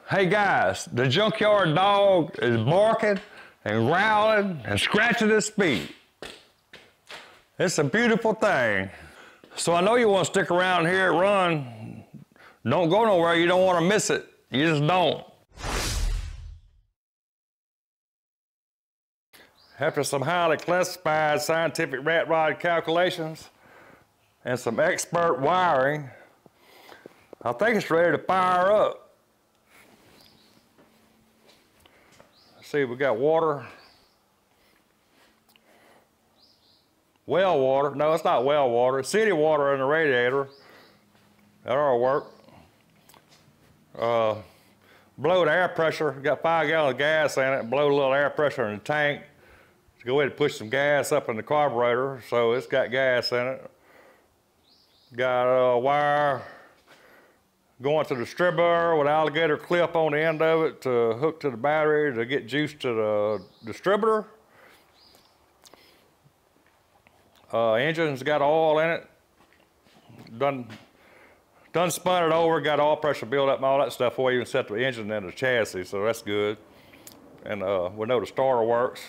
Hey guys, the Junkyard dog is barking and growling and scratching his feet. It's a beautiful thing. So I know you want to stick around here at Run. Don't go nowhere, you don't want to miss it. You just don't. After some highly classified scientific rat rod calculations and some expert wiring, I think it's ready to fire up. See, we got water. Well water. No, it's not well water. It's city water in the radiator. That ought to work. Blow the air pressure. Got 5 gallons of gas in it. Blow a little air pressure in the tank. Go ahead and push some gas up in the carburetor. So it's got gas in it. Got a wire going to the distributor with an alligator clip on the end of it to hook to the battery to get juice to the distributor. Engine's got oil in it. Done spun it over, got oil pressure build up and all that stuff before we even set the engine in the chassis, so that's good. And we know the starter works.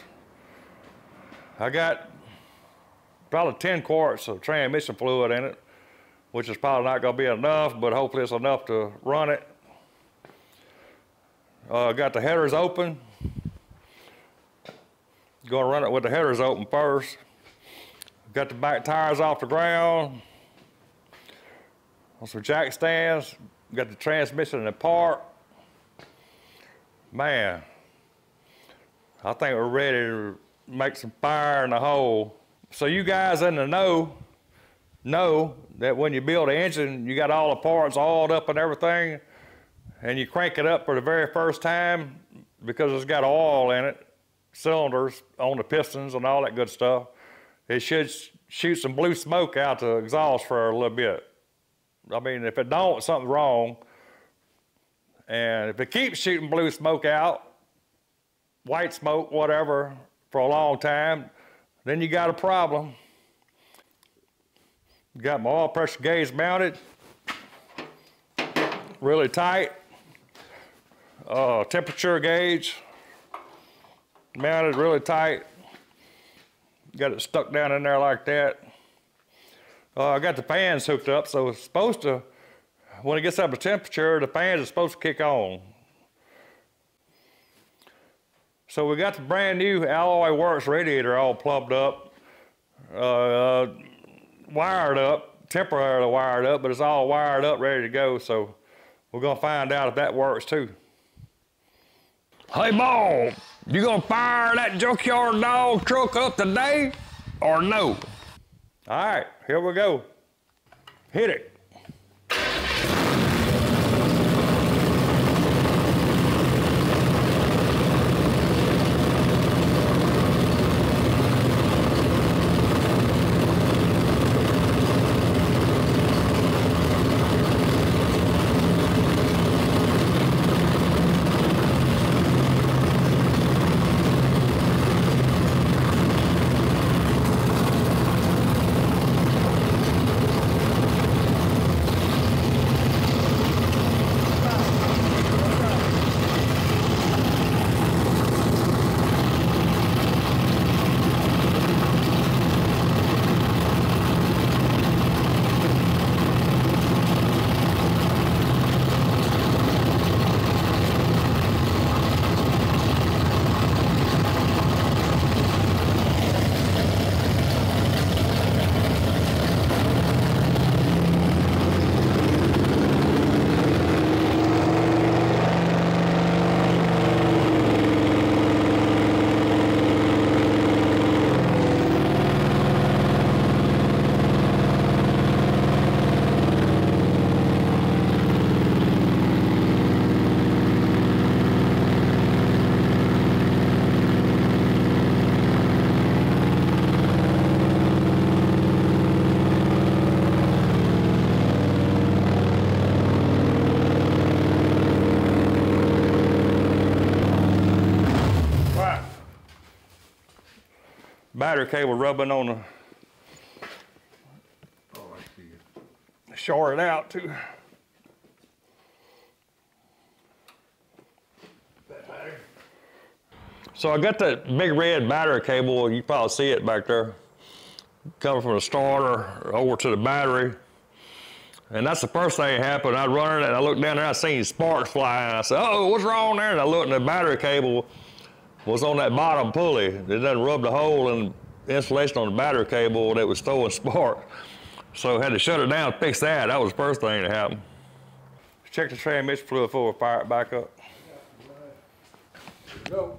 I got probably 10 quarts of transmission fluid in it, which is probably not going to be enough, but hopefully it's enough to run it. Got the headers open. Going to run it with the headers open first. Got the back tires off the ground. On some jack stands. Got the transmission in the park. Man, I think we're ready to make some fire in the hole. So you guys in the know that when you build an engine, you got all the parts oiled up and everything, and you crank it up for the very first time because it's got oil in it, cylinders on the pistons and all that good stuff. It should shoot some blue smoke out the exhaust for a little bit. I mean, if it don't, something's wrong. And if it keeps shooting blue smoke out, white smoke, whatever, for a long time, then you got a problem. Got my oil pressure gauge mounted, really tight. Temperature gauge mounted really tight. Got it stuck down in there like that. I got the fans hooked up, so it's supposed to, when it gets up to temperature, the fans are supposed to kick on. So we got the brand new Alloy Works radiator all plumbed up, wired up, temporarily wired up, but it's all wired up, ready to go. So we're gonna find out if that works too. Hey, Bob, you gonna fire that Junkyard dog truck up today or no? All right, here we go. Hit it. Battery cable rubbing on the, short it out too. So I got that big red battery cable, you probably see it back there, coming from the starter over to the battery. And that's the first thing that happened. I'd run it and I looked down there, I seen sparks flying. I said, oh, what's wrong there? And I looked and the battery cable was on that bottom pulley. It done rubbed a hole in the insulation on the battery cable that was throwing sparks. So I had to shut it down and fix that. That was the first thing that happened. Check the transmission fluid before we fire it back up. Here we go.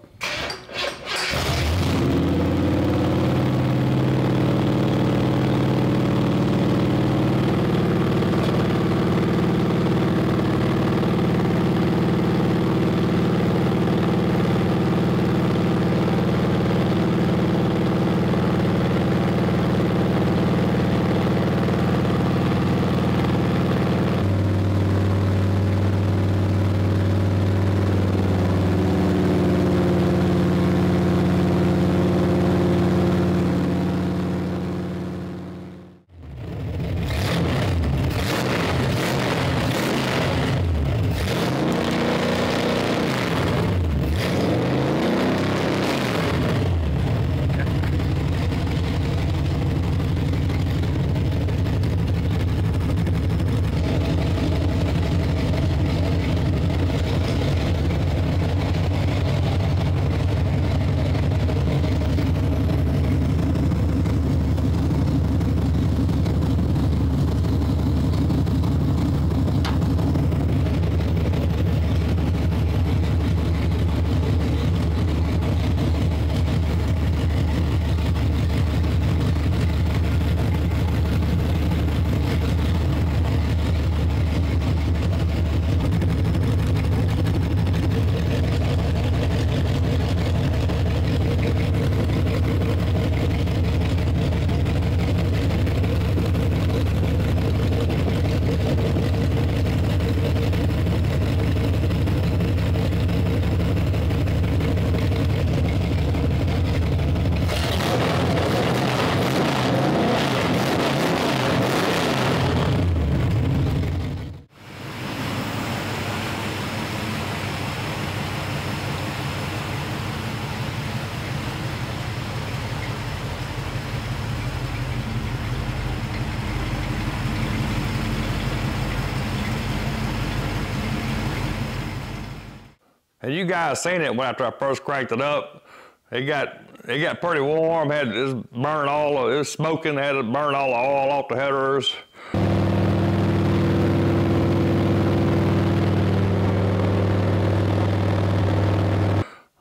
And you guys seen it when after I first cranked it up. It got pretty warm, it was smoking, had to burn all the oil off the headers.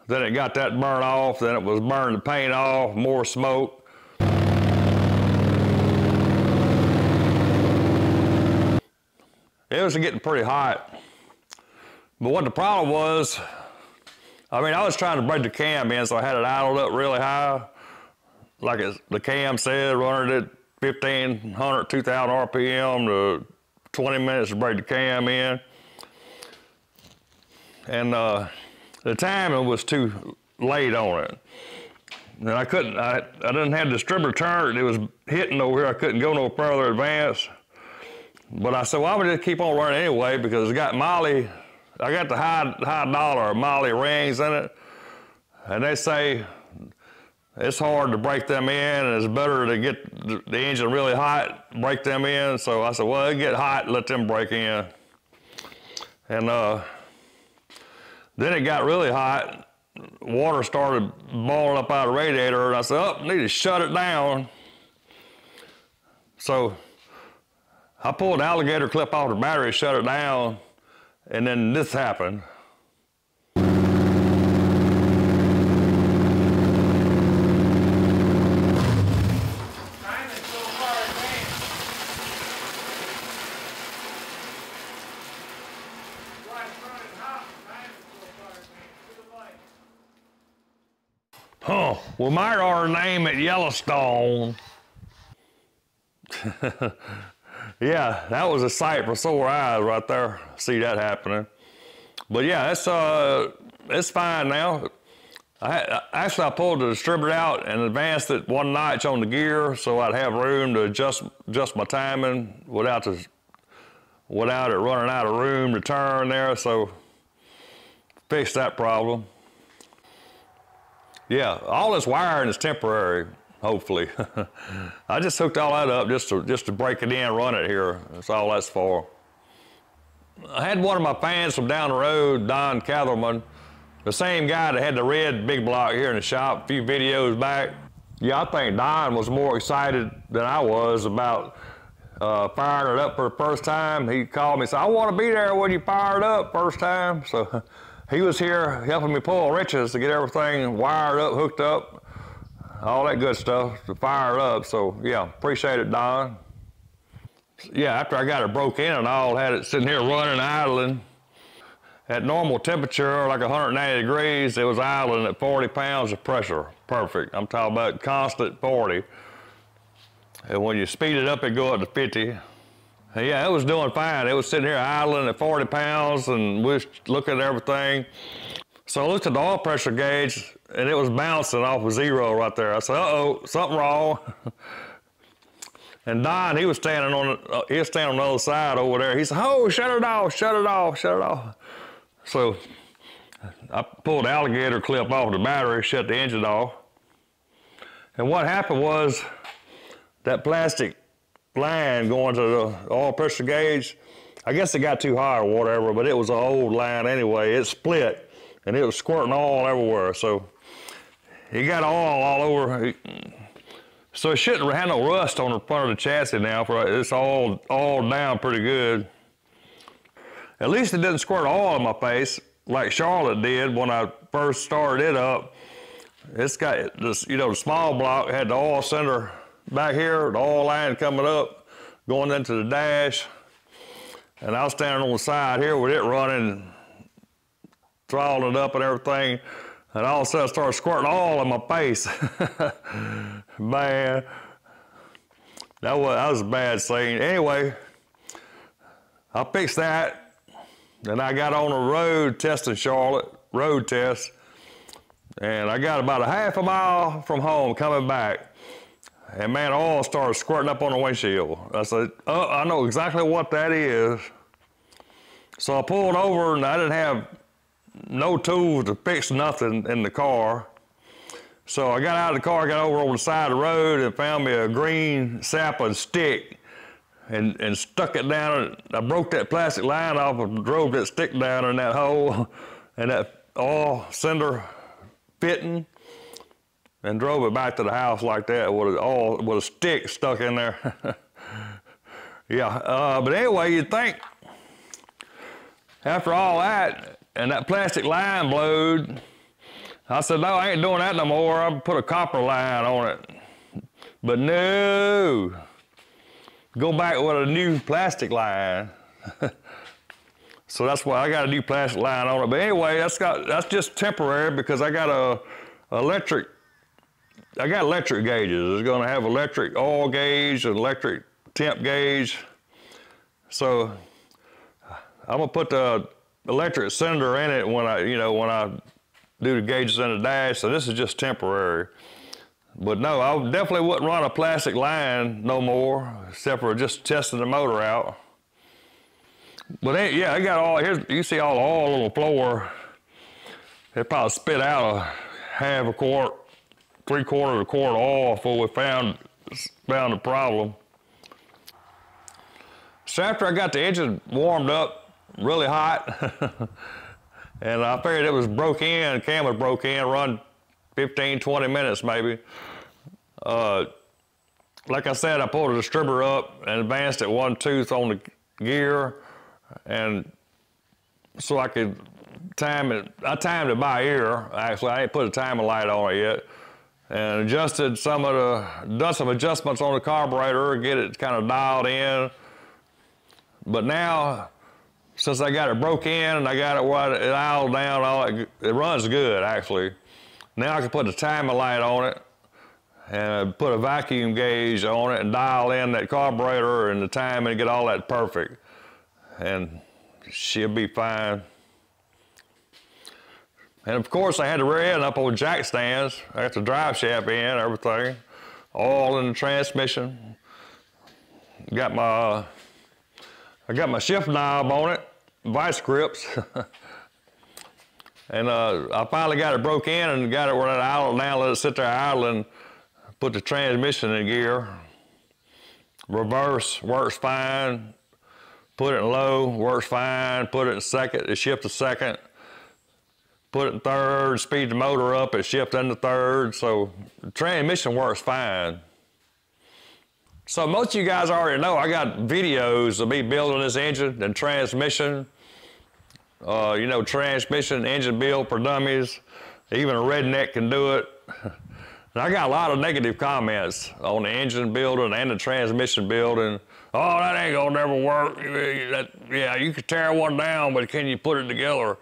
Then it got that burnt off, then it was burning the paint off, more smoke. It was getting pretty hot. But what the problem was, I was trying to break the cam in, so I had it idled up really high. Like the cam said, running it at 1,500, 2,000 RPM to 20 minutes to break the cam in. And the timing was too late on it. And I didn't have the distributor turn, it was hitting over here, I couldn't go no further advance. But I said, well, I'm gonna just keep on running anyway because it's got Molly. I got the high dollar Molly rings in it, and they say it's hard to break them in, and it's better to get the engine really hot, break them in. So I said, well, it get hot, let them break in. And then it got really hot. Water started boiling up out of the radiator, and I said, oh, I need to shut it down. So I pulled the alligator clip off the battery, shut it down, and then this happened. Huh, we might ought to name it Yellowstone. Yeah, that was a sight for sore eyes right there. See that happening. But yeah, it's fine now. Actually, I pulled the distributor out and advanced it one notch on the gear so I'd have room to adjust my timing without it running out of room to turn there. So fixed that problem. Yeah, all this wiring is temporary, hopefully. I just hooked all that up just to break it in, run it here. That's all that's for. I had one of my fans from down the road, Don Catherman, the same guy that had the red big block here in the shop a few videos back. Yeah, I think Don was more excited than I was about firing it up for the first time. He called me and said, I want to be there when you fire it up first time. So he was here helping me pull wrenches to get everything wired up, hooked up, all that good stuff to fire it up. So yeah, appreciate it, Don. Yeah, after I got it broke in and all, had it sitting here running, idling. At normal temperature, like 190 degrees, it was idling at 40 pounds of pressure. Perfect. I'm talking about constant 40. And when you speed it up, it go up to 50. And yeah, it was doing fine. It was sitting here idling at 40 pounds and we was looking at everything. So I looked at the oil pressure gauge and it was bouncing off of 0 right there. I said, uh-oh, something wrong. And Don, he was standing on the other side over there. He said, oh, shut it off, shut it off, shut it off. So I pulled the alligator clip off the battery, shut the engine off. And what happened was that plastic line going to the oil pressure gauge, I guess it got too hot or whatever, but it was an old line anyway. It split and it was squirting oil everywhere. So it got oil all over. So it shouldn't have no rust on the front of the chassis now. It's all down pretty good. At least it didn't squirt oil in my face like Charlotte did when I first started it up. It's got this, the small block had the oil center back here, the oil line coming up, going into the dash. And I was standing on the side here with it running, throttling it up and everything. And all of a sudden it started squirting oil in my face. Man, that was a bad scene. Anyway, I fixed that. Then I got on a road testing Charlotte, road test, and I got about a half a mile from home coming back. And man, oil started squirting up on the windshield. I said, oh, I know exactly what that is. So I pulled over and I didn't have no tools to fix nothing in the car. So I got out of the car, got over on the side of the road and found me a green sapling stick. And stuck it down. I broke that plastic line off and drove that stick down in that hole and that oil cinder fitting and drove it back to the house like that with a stick stuck in there. Yeah, but anyway, you'd think after all that and that plastic line blowed, I said, no, I ain't doing that no more. I'll put a copper line on it. But no. Go back with a new plastic line. So that's why I got a new plastic line on it. But anyway, that's just temporary because I got electric gauges. It's gonna have electric oil gauge and electric temp gauge. So I'm gonna put the electric cylinder in it when I do the gauges in the dash. So this is just temporary. But no, I definitely wouldn't run a plastic line no more, except for just testing the motor out. But yeah, I got all, here's, you see all the oil on the floor. It probably spit out a half a quart, 3/4 of a quart of oil before we found the problem. So after I got the engine warmed up really hot, and I figured it was broke in, the cam was broke in, run 15, 20 minutes maybe. Like I said, I pulled the distributor up and advanced it 1 tooth on the gear, and so I could time it. I timed it by ear, actually. I ain't put a timing light on it yet. And adjusted done some adjustments on the carburetor, get it kind of dialed in. But now, since I got it broke in and I got it dialed down, it runs good, actually. Now I can put the timing light on it and put a vacuum gauge on it and dial in that carburetor and the time and get all that perfect. And she'll be fine. And of course I had the rear end up on jack stands. I got the drive shaft in, everything. All in the transmission. I got my shift knob on it, vice grips. And I finally got it broke in and got it where that idle now, let it sit there idling, put the transmission in gear. Reverse works fine. Put it in low, works fine. Put it in second, it shifts to second. Put it in third, speed the motor up, it shifts into third. So the transmission works fine. So most of you guys already know I got videos of me building this engine and transmission. You know, transmission, engine build for dummies. Even a redneck can do it. And I got a lot of negative comments on the engine building and the transmission building. Oh, that ain't gonna never work. Yeah, you could tear one down, but can you put it together?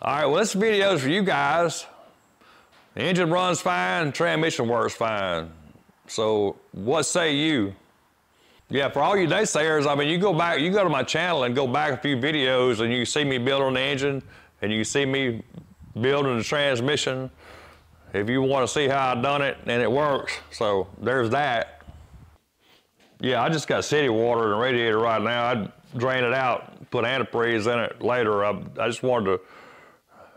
All right, well, this video's for you guys. The engine runs fine, transmission works fine. So what say you? Yeah, for all you naysayers, I mean, you go to my channel and go back a few videos and you see me building the engine and you see me building the transmission. If you want to see how I done it and it works, so there's that. Yeah, I just got city water in the radiator right now. I'd drain it out, put antifreeze in it later. I just wanted to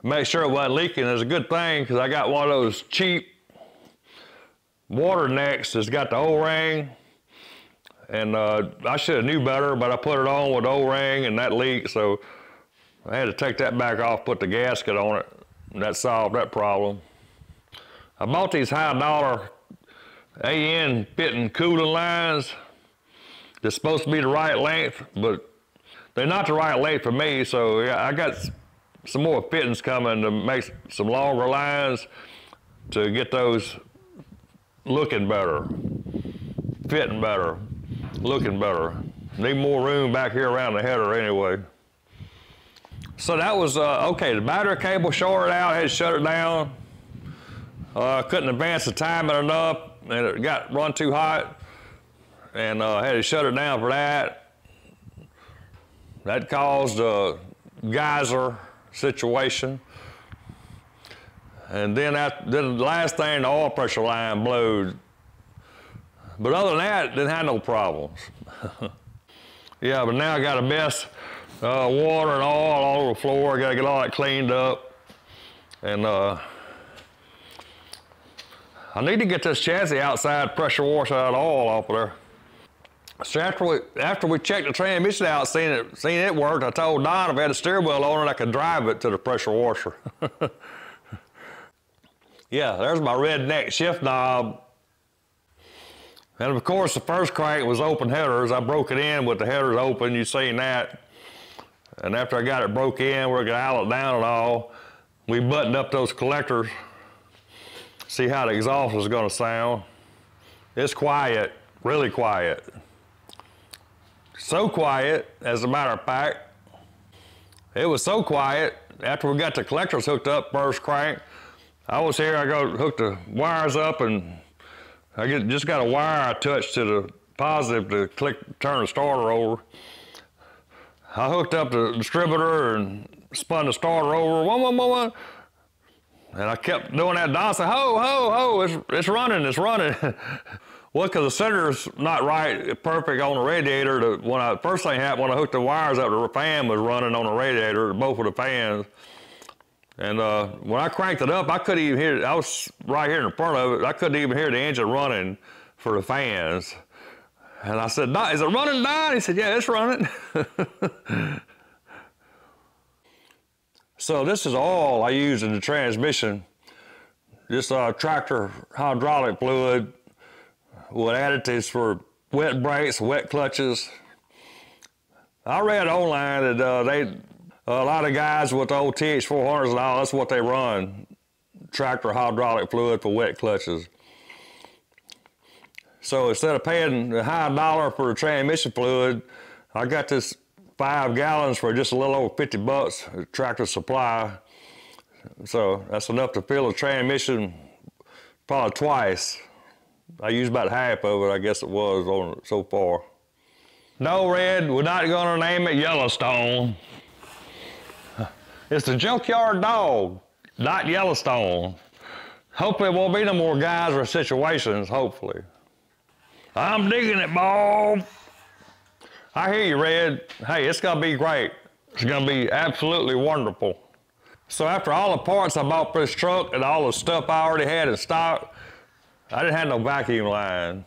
make sure it wasn't leaking. It's a good thing because I got one of those cheap water necks that's got the O-ring. And I should have knew better, but I put it on with O-ring and that leaked, so I had to take that back off, put the gasket on it, and that solved that problem. I bought these high dollar AN fitting cooling lines. They're supposed to be the right length, but they're not the right length for me, so yeah, I got some more fittings coming to make some longer lines to get those looking better, fitting better, looking better. Need more room back here around the header anyway. So that was, okay, the battery cable shorted out, had to shut it down. Couldn't advance the timing enough and it got run too hot and had to shut it down for that. That caused a geyser situation. And then the last thing, the oil pressure line blowed. But other than that, didn't have no problems. Yeah, but now I got a mess, water and oil all over the floor. I gotta get all that cleaned up. And I need to get this chassis outside pressure wash out oil off of there. So after we checked the transmission out, seen it worked, I told Don if I had a steering wheel on it, I could drive it to the pressure washer. Yeah, there's my redneck shift knob. And of course, the first crank was open headers. I broke it in with the headers open, you seen that. And after I got it broke in, we're gonna dial it down and all, we buttoned up those collectors. See how the exhaust is gonna sound. It's quiet, really quiet. So quiet, as a matter of fact. It was so quiet, after we got the collectors hooked up, first crank, I was here, I hook the wires up and I just got a wire I touched to the positive to turn the starter over. I hooked up the distributor and spun the starter over, and I kept doing that. Don said, ho, ho, ho, it's running, it's running. Well, because the center's not right, perfect on the radiator. First thing happened when I hooked the wires up, the fan was running on the radiator, both of the fans. And when I cranked it up, I couldn't even hear it. I was right here in front of it. I couldn't even hear the engine running for the fans. And I said, is it running, Don? He said, yeah, it's running. So this is all I use in the transmission. This tractor hydraulic fluid with additives for wet brakes, wet clutches. I read online that a lot of guys with the old TH400s and all, that's what they run. Tractor hydraulic fluid for wet clutches. So instead of paying the high dollar for the transmission fluid, I got this 5 gallons for just a little over 50 bucks, Tractor Supply. So that's enough to fill the transmission probably twice. I used about half of it, I guess it was, on so far. No, Red, we're not gonna name it Yellowstone. It's the Junkyard dog, not Yellowstone. Hopefully there won't be no more geyser situations, hopefully. I'm digging it, Bob. I hear you, Red. Hey, it's gonna be great. It's gonna be absolutely wonderful. So after all the parts I bought for this truck and all the stuff I already had in stock, I didn't have no vacuum line.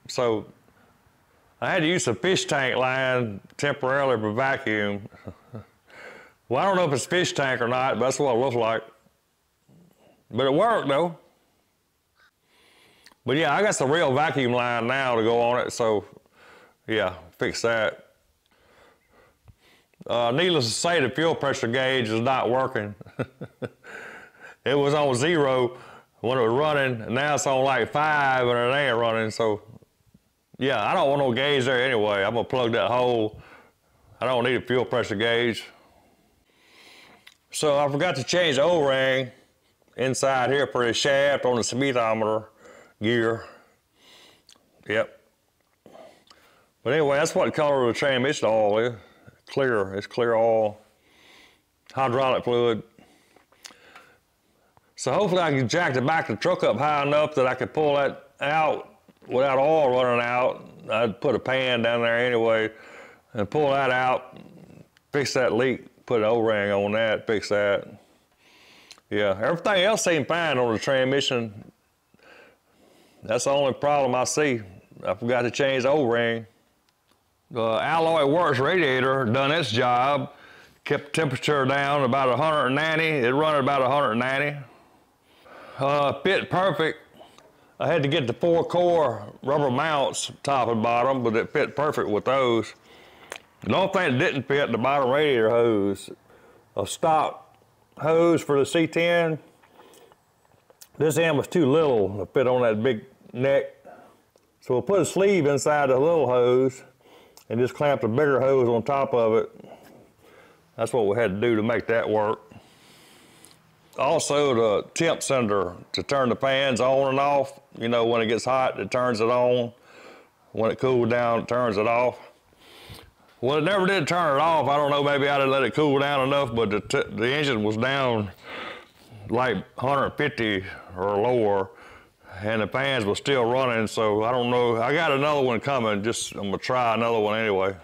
So I had to use a fish tank line temporarily for vacuum. Well, I don't know if it's fish tank or not, but that's what it looks like. But it worked though. But yeah, I got some real vacuum line now to go on it, so yeah, fix that. Needless to say, the fuel pressure gauge is not working. It was on 0 when it was running, and now it's on like 5 and it ain't running, so yeah, I don't want no gauge there anyway. I'm gonna plug that hole. I don't need a fuel pressure gauge. So I forgot to change the O-ring inside here for the shaft on the speedometer gear. Yep. But anyway, that's what the color of the transmission oil is. Clear, it's clear oil. Hydraulic fluid. So hopefully I can jack the back of the truck up high enough that I can pull that out without oil running out. I'd put a pan down there anyway and pull that out, fix that leak, put an O-ring on that, fix that. Yeah, everything else seemed fine on the transmission. That's the only problem I see. I forgot to change the O-ring. The Alloy Works radiator done its job, kept the temperature down about 190. It run at about 190. Fit perfect. I had to get the 4-core rubber mounts, top and bottom, but it fit perfect with those. The only thing that didn't fit, the bottom radiator hose. A stock hose for the C10. This end was too little to fit on that big neck. So we'll put a sleeve inside the little hose and just clamp the bigger hose on top of it. That's what we had to do to make that work. Also, the temp sender to turn the fans on and off. You know, when it gets hot, it turns it on. When it cools down, it turns it off. Well, it never did turn it off. I don't know, maybe I didn't let it cool down enough, but the engine was down like 150 or lower, and the fans were still running, so I don't know. I got another one coming, I'm gonna try another one anyway.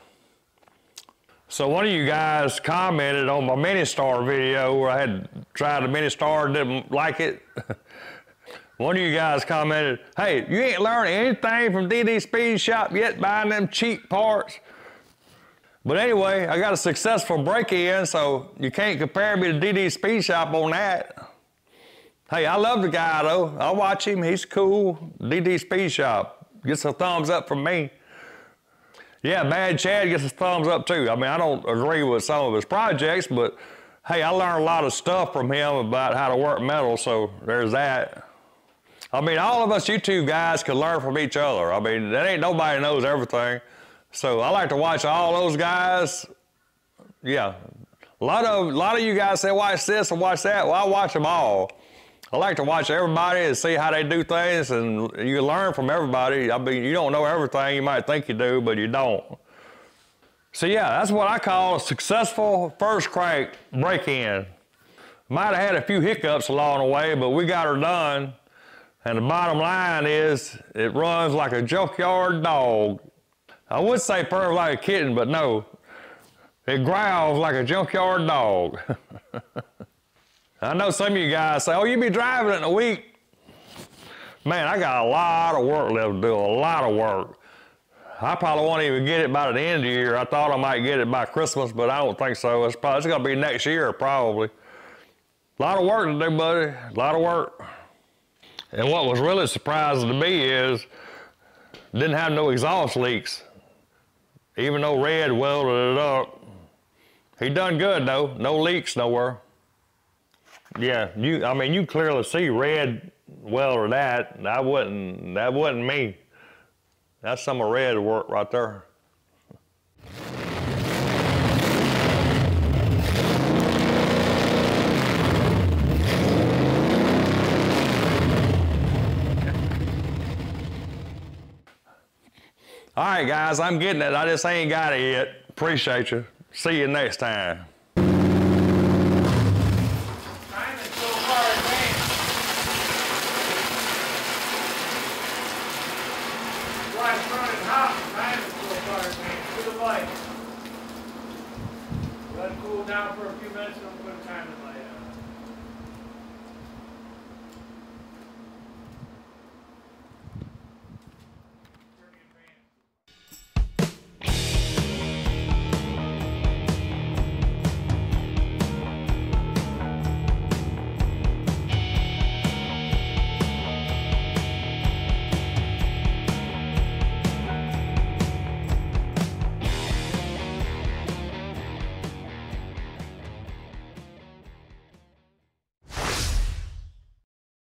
So one of you guys commented on my Mini-Star video where I had tried the Mini-Star and didn't like it. One of you guys commented, hey, you ain't learned anything from DD Speed Shop yet buying them cheap parts. But anyway, I got a successful break-in, so you can't compare me to DD Speed Shop on that. Hey, I love the guy though. I watch him, he's cool. DD Speed Shop gets a thumbs up from me. Yeah, Bad Chad gets a thumbs up too. I mean, I don't agree with some of his projects, but hey, I learned a lot of stuff from him about how to work metal, so there's that. I mean, all of us YouTube guys can learn from each other. I mean, there ain't nobody knows everything. So I like to watch all those guys. Yeah, a lot of you guys say, watch this and watch that. Well, I watch them all. I like to watch everybody and see how they do things, and you learn from everybody. I mean, you don't know everything. You might think you do, but you don't. So yeah, that's what I call a successful first crank break-in. Might have had a few hiccups along the way, but we got her done. And the bottom line is, it runs like a junkyard dog. I would say purrs like a kitten, but no. It growls like a junkyard dog. I know some of you guys say, oh, you be driving it in a week. Man, I got a lot of work left to do, a lot of work. I probably won't even get it by the end of the year. I thought I might get it by Christmas, but I don't think so. It's gonna be next year, probably. A lot of work to do, buddy, a lot of work. And what was really surprising to me is, didn't have no exhaust leaks. Even though Red welded it up. He done good though, no leaks nowhere. Yeah, I mean, you clearly see Red welded that. That wasn't me. That's some of Red work right there. All right, guys, I'm getting it. I just ain't got it yet. Appreciate you. See you next time.